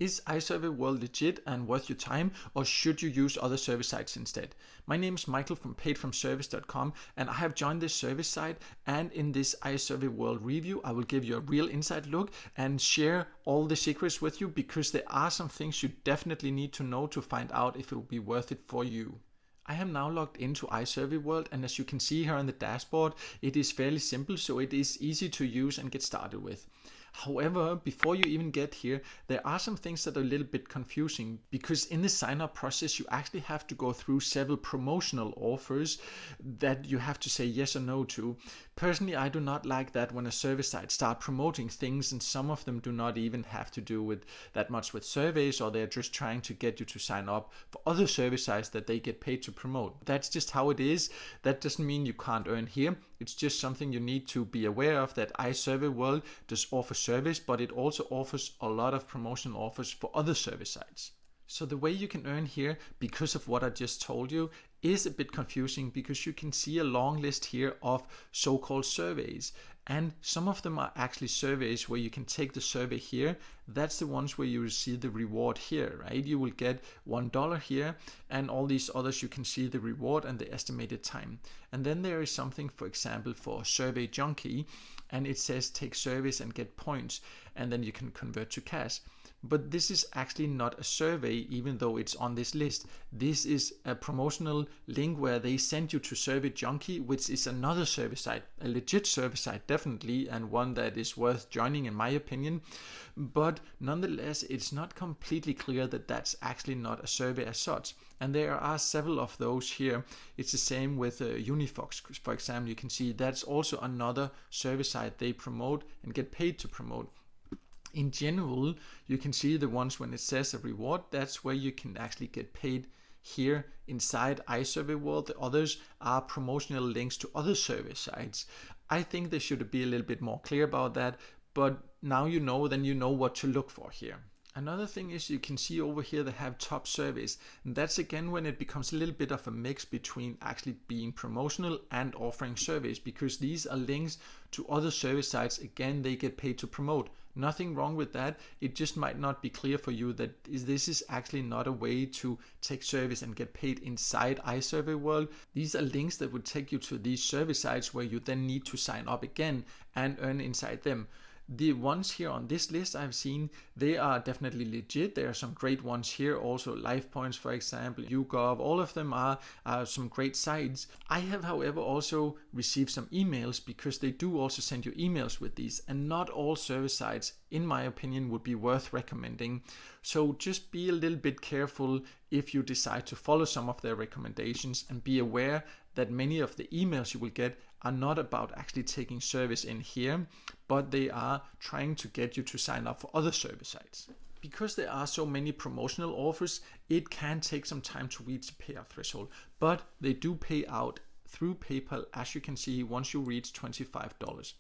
Is iSurveyWorld legit and worth your time, or should you use other service sites instead? My name is Michael from paidfromservice.com, and I have joined this service site, and in this iSurveyWorld review I will give you a real inside look and share all the secrets with you, because there are some things you definitely need to know to find out if it will be worth it for you. I am now logged into iSurveyWorld, and as you can see here on the dashboard, it is fairly simple, so it is easy to use and get started with. However, before you even get here, there are some things that are a little bit confusing, because in the sign up process you actually have to go through several promotional offers that you have to say yes or no to. Personally, I do not like that when a service site start promoting things, and some of them do not even have to do with that much with surveys, or they're just trying to get you to sign up for other service sites that they get paid to promote. That's just how it is. That doesn't mean you can't earn here. It's just something you need to be aware of, that iSurveyWorld does offer service, but it also offers a lot of promotional offers for other service sites. So the way you can earn here, because of what I just told you, is a bit confusing, because you can see a long list here of so-called surveys, and some of them are actually surveys where you can take the survey here. That's the ones where you will see the reward here, right? You will get $1 here, and all these others you can see the reward and the estimated time. And then there is something, for example, for Survey Junkie, and it says take surveys and get points, and then you can convert to cash. But this is actually not a survey, even though it's on this list. This is a promotional link where they send you to Survey Junkie, which is another service site, a legit service site definitely, and one that is worth joining in my opinion. But nonetheless, it's not completely clear that that's actually not a survey as such. And there are several of those here. It's the same with Unifox, for example. You can see that's also another service site they promote and get paid to promote. In general, you can see the ones when it says a reward, that's where you can actually get paid here inside iSurveyWorld. The others are promotional links to other service sites. I think they should be a little bit more clear about that, but now you know, then you know what to look for here. Another thing is you can see over here they have top surveys, and that's again when it becomes a little bit of a mix between actually being promotional and offering surveys, because these are links to other service sites. Again, they get paid to promote. Nothing wrong with that. It just might not be clear for you that this is actually not a way to take service and get paid inside iSurveyWorld. These are links that would take you to these service sites where you then need to sign up again and earn inside them. The ones here on this list I've seen, they are definitely legit. There are some great ones here, also LifePoints, for example, YouGov, all of them are some great sites. I have, however, also received some emails, because they do also send you emails with these, and not all service sites, in my opinion, would be worth recommending. So just be a little bit careful if you decide to follow some of their recommendations, and be aware that many of the emails you will get are not about actually taking service in here, but they are trying to get you to sign up for other service sites. Because there are so many promotional offers, it can take some time to reach the payout threshold, but they do pay out through PayPal, as you can see, once you reach $25.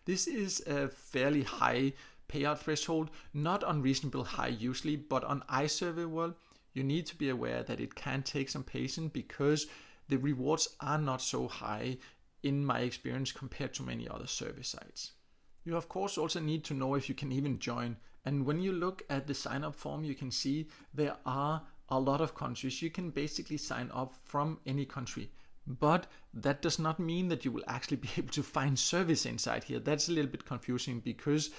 This is a fairly high payout threshold, not unreasonable high usually, but on iSurveyWorld, you need to be aware that it can take some patience, because the rewards are not so high in my experience compared to many other service sites. You of course also need to know if you can even join, and when you look at the sign up form, you can see there are a lot of countries. You can basically sign up from any country, but that does not mean that you will actually be able to find service inside here. That's a little bit confusing, because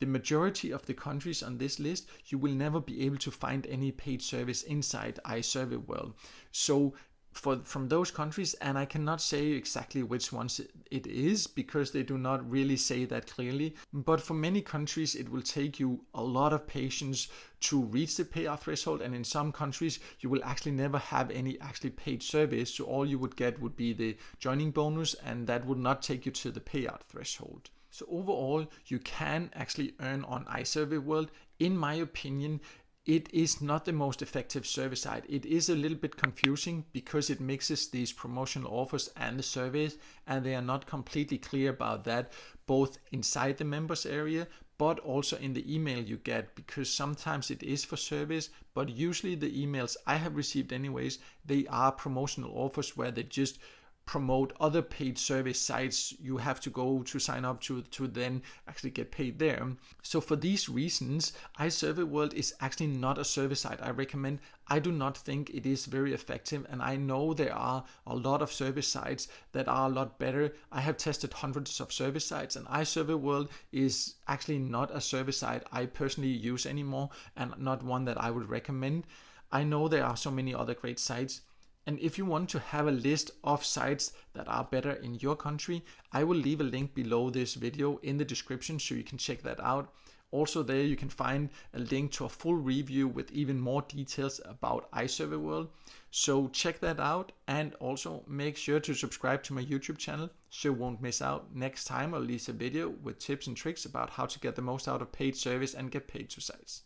the majority of the countries on this list, you will never be able to find any paid service inside iSurveyWorld. So from those countries, and I cannot say exactly which ones it is, because they do not really say that clearly, but for many countries it will take you a lot of patience to reach the payout threshold, and in some countries you will actually never have any actually paid service, so all you would get would be the joining bonus, and that would not take you to the payout threshold. So overall, you can actually earn on iSurveyWorld. In my opinion, it is not the most effective service site. It is a little bit confusing, because it mixes these promotional offers and the surveys, and they are not completely clear about that, both inside the members area, but also in the email you get, because sometimes it is for service, but usually the emails I have received anyways, they are promotional offers where they just promote other paid service sites you have to go to sign up to then actually get paid there. So for these reasons, iSurveyWorld is actually not a service site I recommend. I do not think it is very effective, and I know there are a lot of service sites that are a lot better. I have tested hundreds of service sites, and iSurveyWorld is actually not a service site I personally use anymore, and not one that I would recommend. I know there are so many other great sites. And if you want to have a list of sites that are better in your country, I will leave a link below this video in the description so you can check that out. Also there you can find a link to a full review with even more details about iSurveyWorld. So check that out, and also make sure to subscribe to my YouTube channel so you won't miss out next time I release a video with tips and tricks about how to get the most out of paid service and get paid to sites.